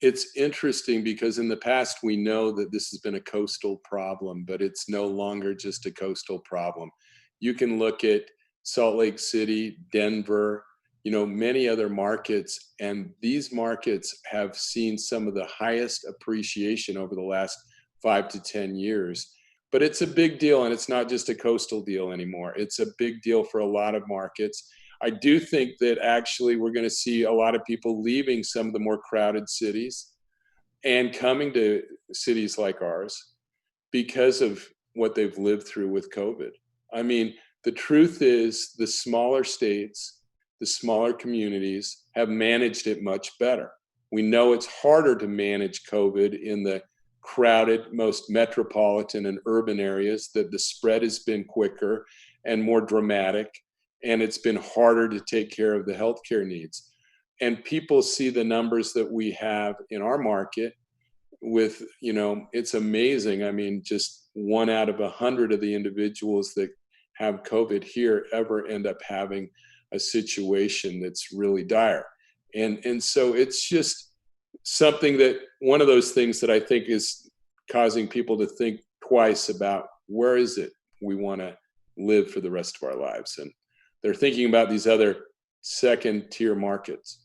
It's interesting because in the past, we know that this has been a coastal problem, but it's no longer just a coastal problem. You can look at Salt Lake City, Denver, many other markets, and these markets have seen some of the highest appreciation over the last 5 to 10 years. But it's a big deal, and it's not just a coastal deal anymore. It's a big deal for a lot of markets. I do think that actually we're going to see a lot of people leaving some of the more crowded cities and coming to cities like ours because of what they've lived through with COVID. I mean, the truth is the smaller states, the smaller communities have managed it much better. We know it's harder to manage COVID in the crowded, most metropolitan and urban areas, that the spread has been quicker and more dramatic. And it's been harder to take care of the healthcare needs. And people see the numbers that we have in our market with, it's amazing. I mean, just 1 out of 100 of the individuals that have COVID here ever end up having a situation that's really dire. And so it's just something that, one of those things that I think is causing people to think twice about where is it we want to live for the rest of our lives. And they're thinking about these other second-tier markets.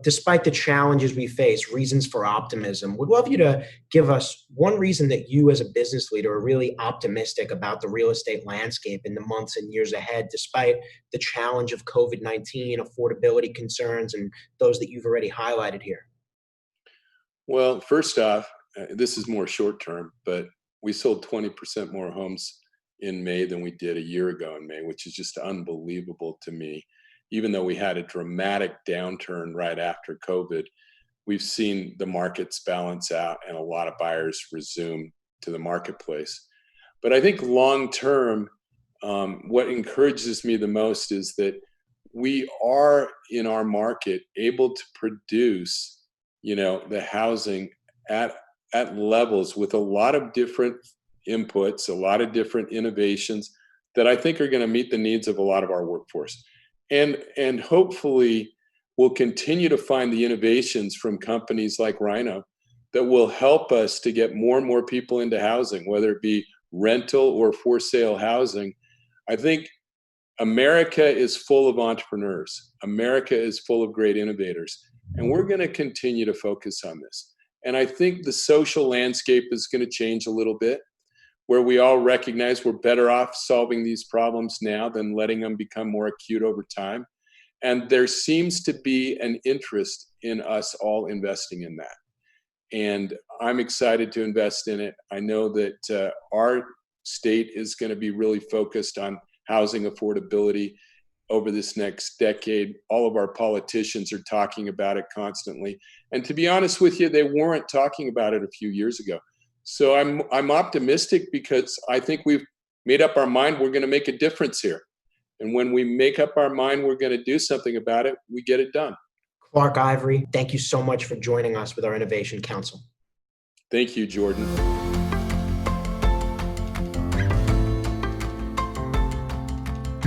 Despite the challenges we face, reasons for optimism, would love you to give us one reason that you as a business leader are really optimistic about the real estate landscape in the months and years ahead, despite the challenge of COVID-19, affordability concerns, and those that you've already highlighted here. Well, first off, this is more short-term, but we sold 20% more homes in May than we did a year ago in May, which is just unbelievable to me. Even though we had a dramatic downturn right after COVID, we've seen the markets balance out and a lot of buyers resume to the marketplace. But I think long term, what encourages me the most is that we are in our market able to produce, the housing at levels with a lot of different inputs, a lot of different innovations that I think are going to meet the needs of a lot of our workforce. And hopefully we'll continue to find the innovations from companies like Rhino that will help us to get more and more people into housing, whether it be rental or for sale housing. I think America is full of entrepreneurs. America is full of great innovators. And we're going to continue to focus on this. And I think the social landscape is going to change a little bit, where we all recognize we're better off solving these problems now than letting them become more acute over time. And there seems to be an interest in us all investing in that. And I'm excited to invest in it. I know that our state is going to be really focused on housing affordability over this next decade. All of our politicians are talking about it constantly. And to be honest with you, they weren't talking about it a few years ago. So I'm optimistic because I think we've made up our mind we're going to make a difference here. And when we make up our mind we're going to do something about it, we get it done. Clark Ivory, thank you so much for joining us with our Innovation Council. Thank you, Jordan.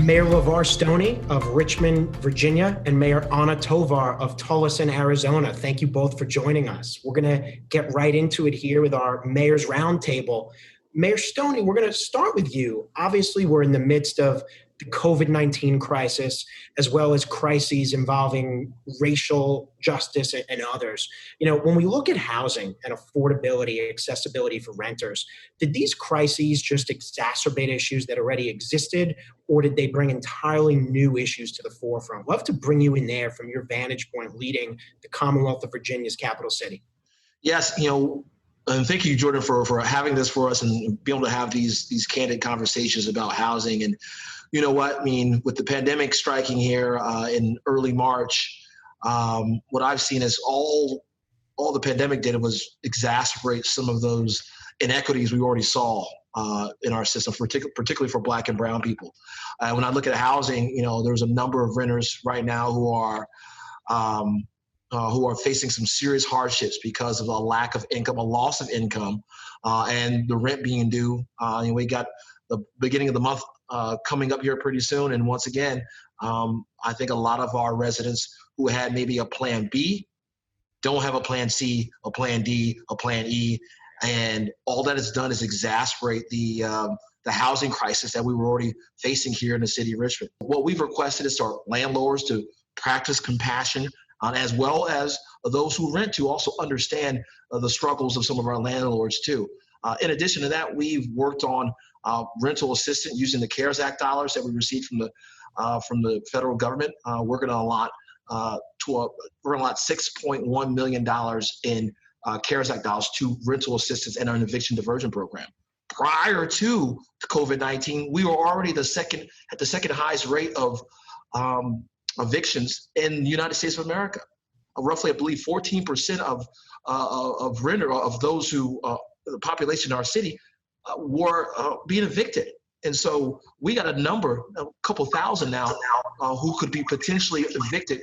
Mayor LeVar Stoney of Richmond, Virginia, and Mayor Anna Tovar of Tucson, Arizona. Thank you both for joining us. We're going to get right into it here with our Mayor's Roundtable. Mayor Stoney, we're going to start with you. Obviously, we're in the midst of the COVID-19 crisis, as well as crises involving racial justice and others. When we look at housing and affordability, accessibility for renters, did these crises just exacerbate issues that already existed, or did they bring entirely new issues to the forefront? Love to bring you in there from your vantage point leading the Commonwealth of Virginia's capital city. Yes, and thank you, Jordan, for having this for us and being able to have these candid conversations about housing. And you know what? I mean, with the pandemic striking here in early March, what I've seen is all the pandemic did was exacerbate some of those inequities we already saw in our system, particularly for Black and Brown people. When I look at housing, there's a number of renters right now who are facing some serious hardships because of a lack of income, a loss of income, and the rent being due. We got the beginning of the month coming up here pretty soon. And once again, I think a lot of our residents who had maybe a plan B don't have a plan C, a plan D, a plan E. And all that has done is exacerbate the housing crisis that we were already facing here in the city of Richmond. What we've requested is our landlords to practice compassion, as well as those who rent to also understand the struggles of some of our landlords too. In addition to that, we've worked on rental assistance using the CARES Act dollars that we received from the federal government. We're going to allot $6.1 million in CARES Act dollars to rental assistance and an eviction diversion program. Prior to COVID-19, we were already at the second highest rate of evictions in the United States of America. Roughly, I believe, 14% of those who the population in our city were being evicted. And so we got a couple thousand now who could be potentially evicted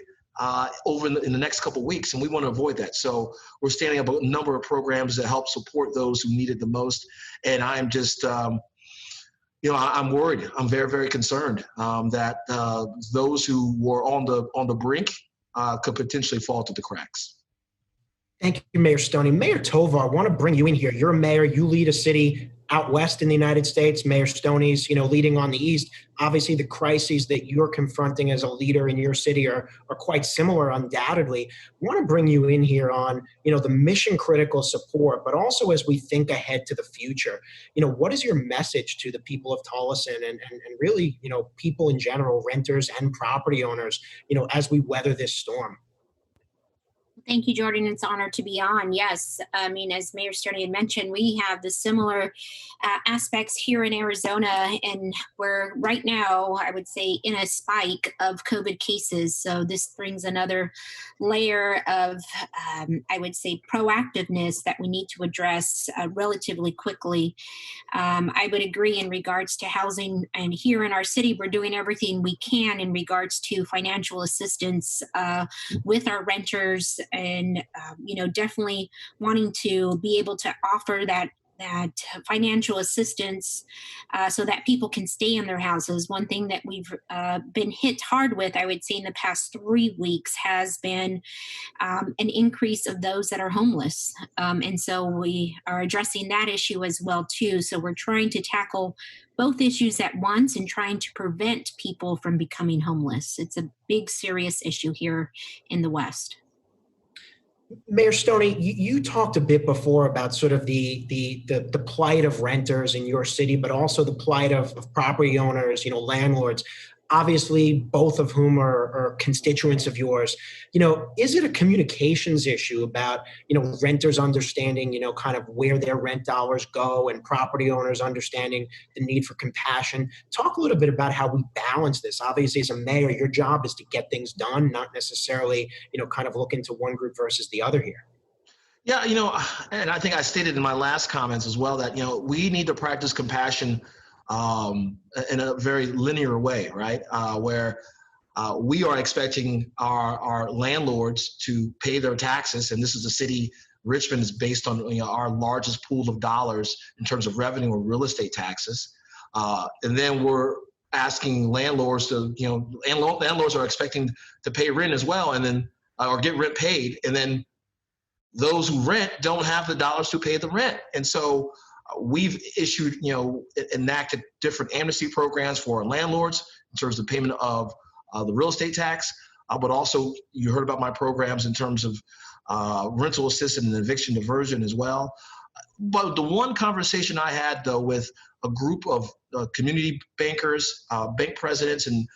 in the next couple of weeks, and we want to avoid that. So we're standing up a number of programs that help support those who need it the most. And I'm just, I'm worried. I'm very, very concerned that those who were on the brink could potentially fall through the cracks. Thank you, Mayor Stoney. Mayor Tovar, I want to bring you in here. You're a mayor. You lead a city out west in the United States. Mayor Stoney's, leading on the east. Obviously, the crises that you're confronting as a leader in your city are quite similar, undoubtedly. I want to bring you in here on, the mission critical support, but also as we think ahead to the future. What is your message to the people of Tucson and really, people in general, renters and property owners, as we weather this storm? Thank you, Jordan. It's an honor to be on. Yes, I mean, as Mayor Stoney had mentioned, we have the similar aspects here in Arizona, and we're right now, I would say, in a spike of COVID cases. So this brings another layer of, I would say, proactiveness that we need to address relatively quickly. I would agree in regards to housing, and here in our city, we're doing everything we can in regards to financial assistance with our renters, and definitely wanting to be able to offer that financial assistance so that people can stay in their houses. One thing that we've been hit hard with, I would say, in the past 3 weeks has been an increase of those that are homeless. And so we are addressing that issue as well, too. So we're trying to tackle both issues at once and trying to prevent people from becoming homeless. It's a big, serious issue here in the West. Mayor Stoney, you talked a bit before about sort of the plight of renters in your city, but also the plight of property owners, landlords, obviously both of whom are constituents of yours. Is it a communications issue about, renters understanding, kind of where their rent dollars go, and property owners understanding the need for compassion? Talk a little bit about how we balance this. Obviously, as a mayor, your job is to get things done, not necessarily, kind of look into one group versus the other here. Yeah, and I think I stated in my last comments as well that, we need to practice compassion in a very linear way, right? Where we are expecting our landlords to pay their taxes, and this is a city. Richmond is based on our largest pool of dollars in terms of revenue or real estate taxes, and then we're asking landlords to, and landlords are expecting to pay rent as well, and then or get rent paid, and then those who rent don't have the dollars to pay the rent, and so we've issued, enacted different amnesty programs for our landlords in terms of payment of the real estate tax, but also you heard about my programs in terms of rental assistance and eviction diversion as well. But the one conversation I had, though, with a group of community bankers, bank presidents, and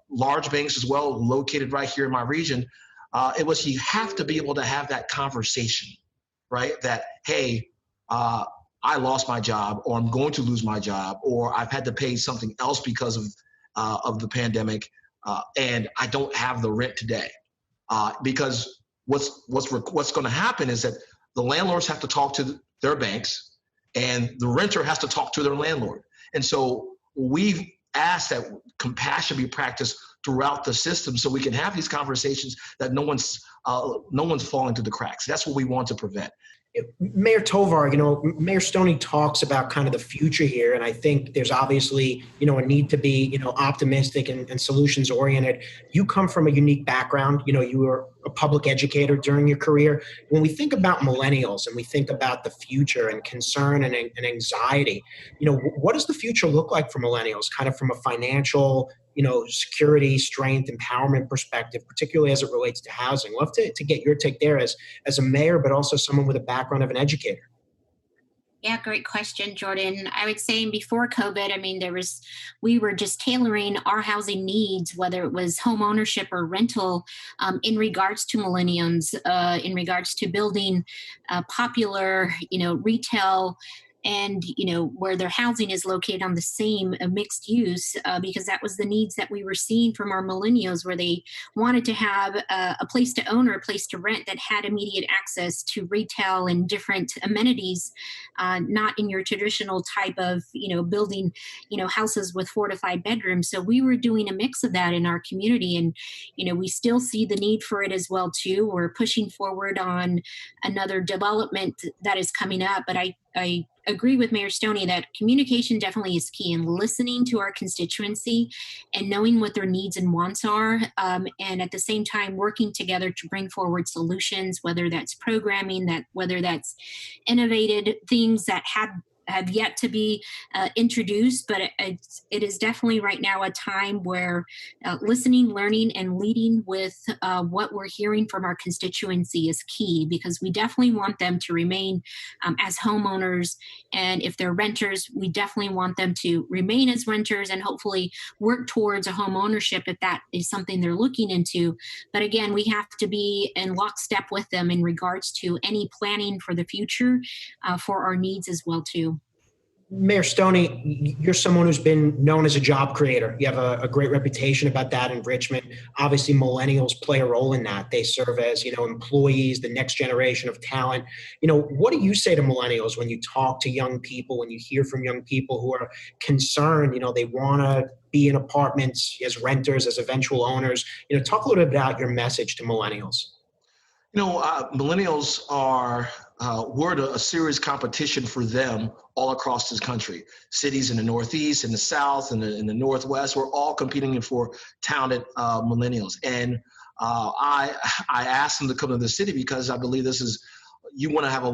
large banks as well, located right here in my region, it was you have to be able to have that conversation, right? That, hey, I lost my job, or I'm going to lose my job, or I've had to pay something else because of the pandemic, and I don't have the rent today. Because what's going to happen is that the landlords have to talk to their banks, and the renter has to talk to their landlord. And so we've asked that compassion be practiced throughout the system, so we can have these conversations that no one's falling through the cracks. That's what we want to prevent. Mayor Tovar, Mayor Stoney talks about kind of the future here, and I think there's obviously, a need to be, optimistic and solutions oriented. You come from a unique background. You were a public educator during your career. When we think about millennials and we think about the future and concern and anxiety, what does the future look like for millennials, kind of from a financial, security, strength, empowerment perspective, particularly as it relates to housing? Love to get your take there as a mayor, but also someone with a background of an educator. Yeah, great question, Jordan. I would say before COVID, we were just tailoring our housing needs, whether it was home ownership or rental, in regards to millennials, in regards to building popular, retail, and where their housing is located on the same mixed use, because that was the needs that we were seeing from our millennials, where they wanted to have a place to own or a place to rent that had immediate access to retail and different amenities, not in your traditional type of building houses with 4 to 5 bedrooms. So we were doing a mix of that in our community, and we still see the need for it as well too. We're pushing forward on another development that is coming up, but I agree with Mayor Stoney that communication definitely is key, in listening to our constituency and knowing what their needs and wants are, and at the same time working together to bring forward solutions, whether that's programming, whether that's innovated things that had have yet to be introduced, but it is definitely right now a time where listening, learning, and leading with what we're hearing from our constituency is key, because we definitely want them to remain as homeowners. And if they're renters, we definitely want them to remain as renters and hopefully work towards a home ownership if that is something they're looking into. But again, we have to be in lockstep with them in regards to any planning for the future for our needs as well too. Mayor Stoney, you're someone who's been known as a job creator. You have a great reputation about that in Richmond. Obviously, millennials play a role in that. They serve as, employees, the next generation of talent. What do you say to millennials when you talk to young people, when you hear from young people who are concerned, they want to be in apartments as renters, as eventual owners? Talk a little bit about your message to millennials. Millennials are we're a serious competition for them all across this country. Cities in the Northeast, in the South, and in the Northwest, we're all competing for talented millennials. And I asked them to come to the city because I believe you want to have you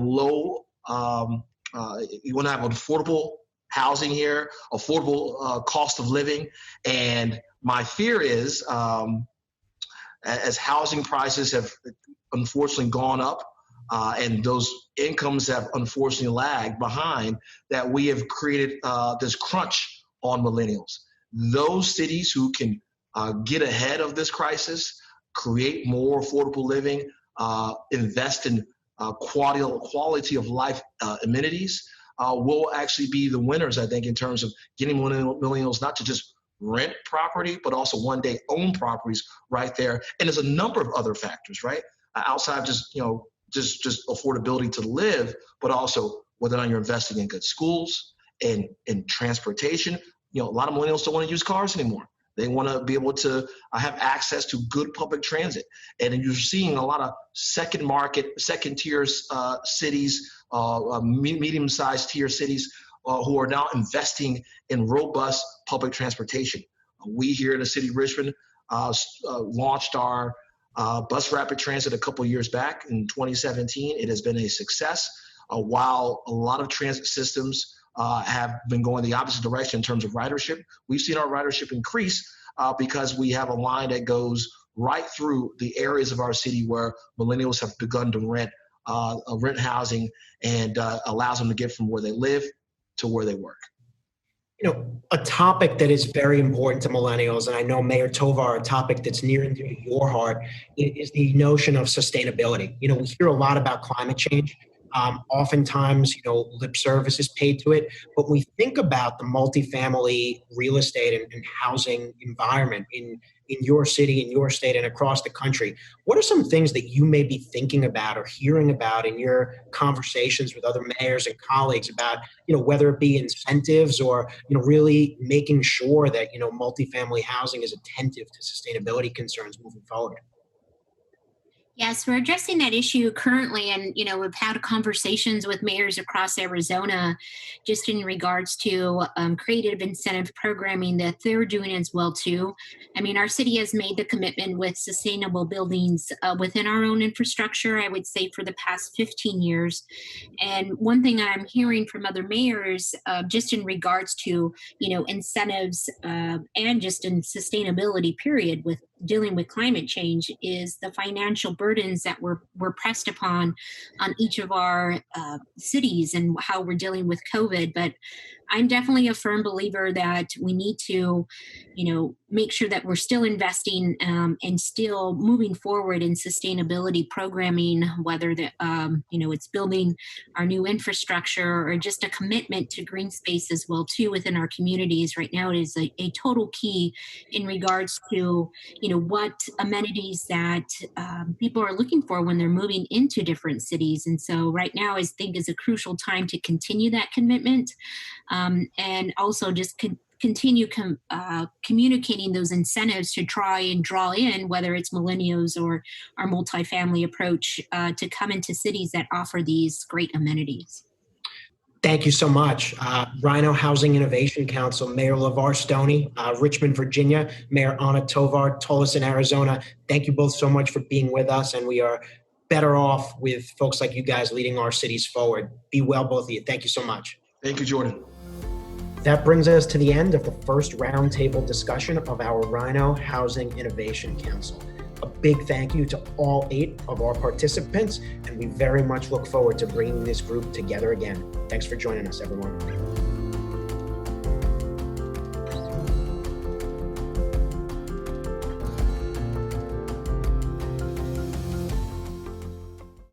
want to have affordable housing here, affordable cost of living. And my fear is, as housing prices have unfortunately gone up, and those incomes have unfortunately lagged behind, that we have created this crunch on millennials. Those cities who can get ahead of this crisis, create more affordable living, invest in quality of life amenities, will actually be the winners, I think, in terms of getting millennials not to just rent property, but also one day own properties right there. And there's a number of other factors, right? Outside of just affordability to live, but also whether or not you're investing in good schools and in transportation. A lot of millennials don't want to use cars anymore. They want to be able to have access to good public transit. And you're seeing a lot of second tier cities, medium-sized tier cities who are now investing in robust public transportation. We here in the city of Richmond launched our bus rapid transit a couple years back in 2017. It has been a success. While a lot of transit systems have been going the opposite direction in terms of ridership, we've seen our ridership increase because we have a line that goes right through the areas of our city where millennials have begun to rent housing, and allows them to get from where they live to where they work. A topic that is very important to millennials, and I know Mayor Tovar, a topic that's near and dear to your heart, is the notion of sustainability. We hear a lot about climate change. Oftentimes, lip service is paid to it. But when we think about the multifamily real estate and housing environment in your city, in your state, and across the country, what are some things that you may be thinking about or hearing about in your conversations with other mayors and colleagues about, whether it be incentives or, really making sure that, multifamily housing is attentive to sustainability concerns moving forward? Yes, we're addressing that issue currently, and we've had conversations with mayors across Arizona, just in regards to creative incentive programming that they're doing as well too. I mean, our city has made the commitment with sustainable buildings within our own infrastructure, I would say, for the past 15 years. And one thing I'm hearing from other mayors, just in regards to incentives and just in sustainability period with dealing with climate change, is the financial burdens that were pressed upon on each of our cities and how we're dealing with COVID. But I'm definitely a firm believer that we need to, make sure that we're still investing and still moving forward in sustainability programming, whether it's building our new infrastructure or just a commitment to green space as well too within our communities. Right now, it is a total key in regards to, what amenities that people are looking for when they're moving into different cities. And so right now, I think is a crucial time to continue that commitment. And also just continue communicating those incentives to try and draw in, whether it's millennials or our multifamily approach, to come into cities that offer these great amenities. Thank you so much. Rhino Housing Innovation Council, Mayor LeVar Stoney, Richmond, Virginia, Mayor Anna Tovar, Tolleson, Arizona. Thank you both so much for being with us, and we are better off with folks like you guys leading our cities forward. Be well, both of you. Thank you so much. Thank you, Jordan. That brings us to the end of the first roundtable discussion of our Rhino Housing Innovation Council. A big thank you to all 8 of our participants, and we very much look forward to bringing this group together again. Thanks for joining us, everyone.